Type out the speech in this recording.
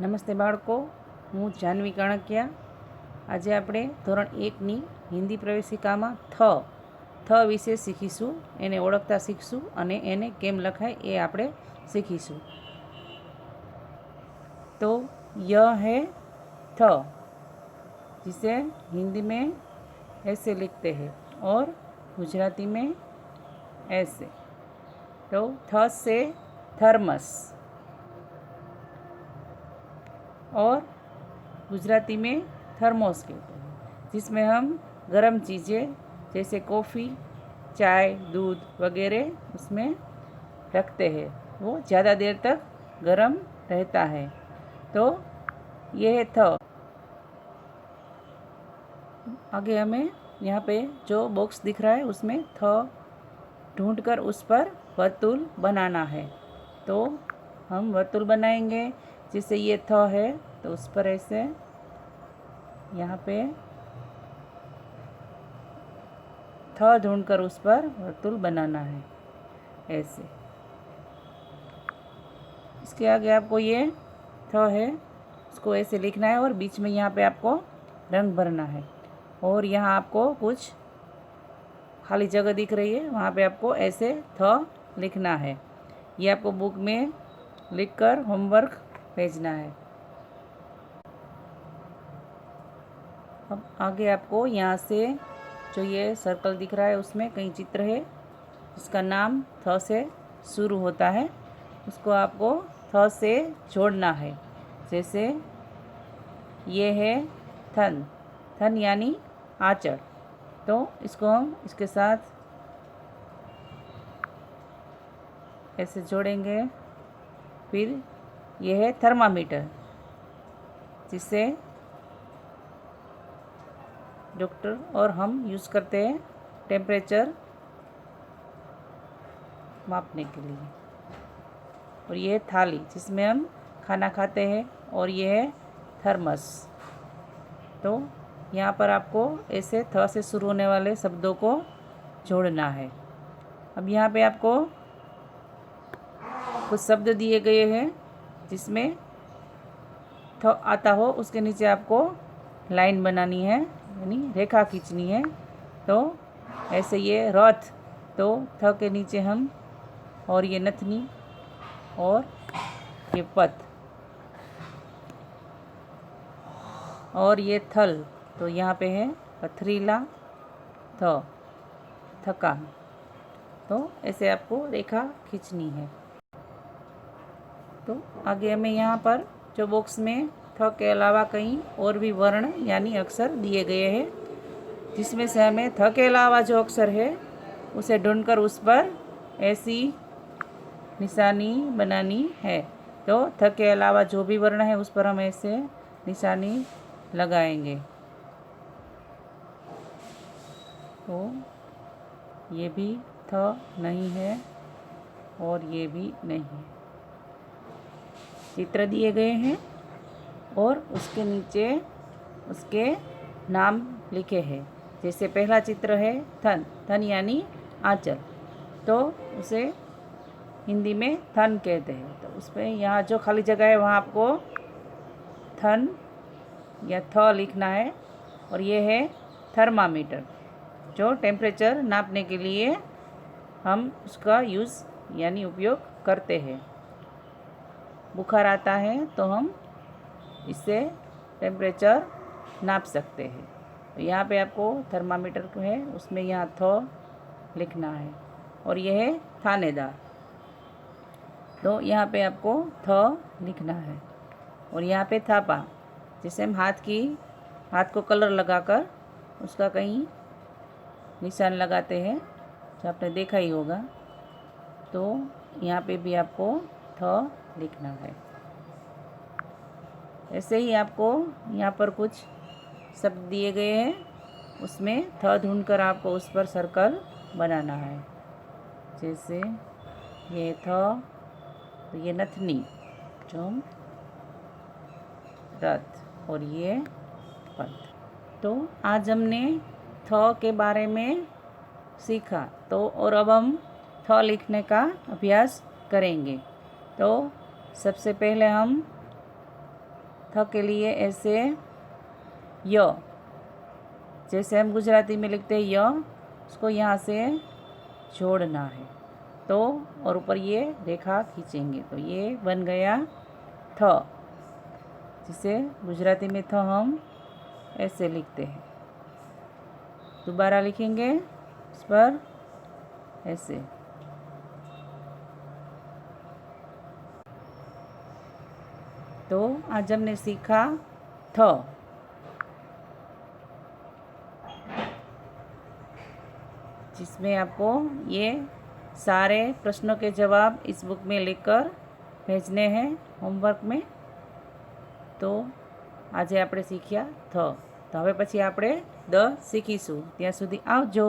નમસ્તે બાળકો, હું જાનવી કણકિયા. આજે આપણે ધોરણ 1ની હિન્દી પ્રવેશિકામાં થ વિશે શીખીશું. એને ઓળખતા શીખશું અને એને કેમ લખાય એ આપણે શીખીશું. तो यह है थ, जिसे हिंदी में ऐसे लिखते हैं और गुजराती में ऐसे. तो थ से थर्मस और गुजराती में थर्मोस कहते हैं, जिसमें हम गर्म चीज़ें जैसे कॉफ़ी, चाय, दूध वगैरह उसमें रखते हैं. वो ज़्यादा देर तक गर्म रहता है. तो ये है थ. आगे हमें यहाँ पे जो बॉक्स दिख रहा है उसमें थ ढूंढकर उस पर वर्तुल बनाना है. तो हम वर्तुल बनाएंगे. जिससे ये थ है तो उस पर ऐसे यहाँ पे थ ढूंढकर उस पर वर्तुल बनाना है ऐसे. इसके आगे आपको ये थ है उसको ऐसे लिखना है और बीच में यहाँ पे आपको रंग भरना है. और यहाँ आपको कुछ खाली जगह दिख रही है, वहाँ पे आपको ऐसे थ लिखना है. ये आपको बुक में लिखकर होमवर्क भेजना है. अब आगे आपको यहाँ से जो ये सर्कल दिख रहा है उसमें कई चित्र है जिसका नाम थ से शुरू होता है. उसको आपको थ से जोड़ना है. जैसे ये है थन, थन यानी आंचल. तो इसको हम इसके साथ ऐसे जोड़ेंगे. फिर ये है थर्मामीटर, जिससे डॉक्टर और हम यूज़ करते हैं टेम्परेचर मापने के लिए. और ये है थाली जिसमें हम खाना खाते हैं. और ये है थर्मस. तो यहाँ पर आपको ऐसे थ से शुरू होने वाले शब्दों को जोड़ना है. अब यहाँ पे आपको कुछ शब्द दिए गए हैं जिसमें थ आता हो, उसके नीचे आपको लाइन बनानी है यानी रेखा खींचनी है. तो ऐसे ये रथ, तो थ के नीचे हम, और ये नथनी और ये पथ, और ये थल. तो यहाँ पे है पथरीला, थका. तो ऐसे आपको रेखा खींचनी है. तो आगे हमें यहाँ पर जो बॉक्स में थ के अलावा कई और भी वर्ण यानी अक्षर दिए गए हैं, जिसमें से हमें थ के अलावा जो अक्षर है उसे ढूंढकर उस पर ऐसी निशानी बनानी है. तो थ के अलावा जो भी वर्ण है उस पर हम ऐसे निशानी लगाएंगे. तो ये भी थ नहीं है और ये भी नहीं है. चित्र दिए गए हैं और उसके नीचे उसके नाम लिखे हैं. जैसे पहला चित्र है थन, थन यानी आंचल. तो उसे हिंदी में थन कहते हैं. तो उस पर यहाँ जो खाली जगह है वहाँ आपको थन या थ लिखना है. और ये है थर्मामीटर, जो टेम्परेचर नापने के लिए हम उसका यूज़ यानी उपयोग करते हैं. बुखार आता है तो हम इससे टेम्परेचर नाप सकते हैं. तो यहाँ पे आपको थर्मामीटर है उसमें यहाँ थ लिखना है. और यह है थानेदार. तो यहाँ पे आपको थ लिखना है. और यहाँ पे थापा, जिसे हम हाथ को कलर लगाकर उसका कहीं निशान लगाते हैं, जो आपने देखा ही होगा. तो यहाँ पे भी आपको थ लिखना है. ऐसे ही आपको यहाँ पर कुछ शब्द दिए गए हैं, उसमें थ ढूंढकर आपको उस पर सर्कल बनाना है. जैसे ये थ, तो ये नथनी, जो रथ, और ये पथ. तो आज हमने थ के बारे में सीखा. तो और अब हम थ लिखने का अभ्यास करेंगे. तो सबसे पहले हम थ के लिए ऐसे य, जैसे हम गुजराती में लिखते हैं य, उसको यहाँ से जोड़ना है। तो और ऊपर ये रेखा खींचेंगे तो ये बन गया थ, जिसे गुजराती में थ हम ऐसे लिखते हैं। दोबारा लिखेंगे इस पर ऐसे। तो आज हमने सीखा थ, जिसमें आपको ये सारे प्रश्नों के जवाब इस बुक में लिखकर भेजने हैं होमवर्क में। तो આજે આપણે શીખ્યા થ, તો હવે પછી આપણે દ શીખીશું. ત્યાં સુધી આવજો.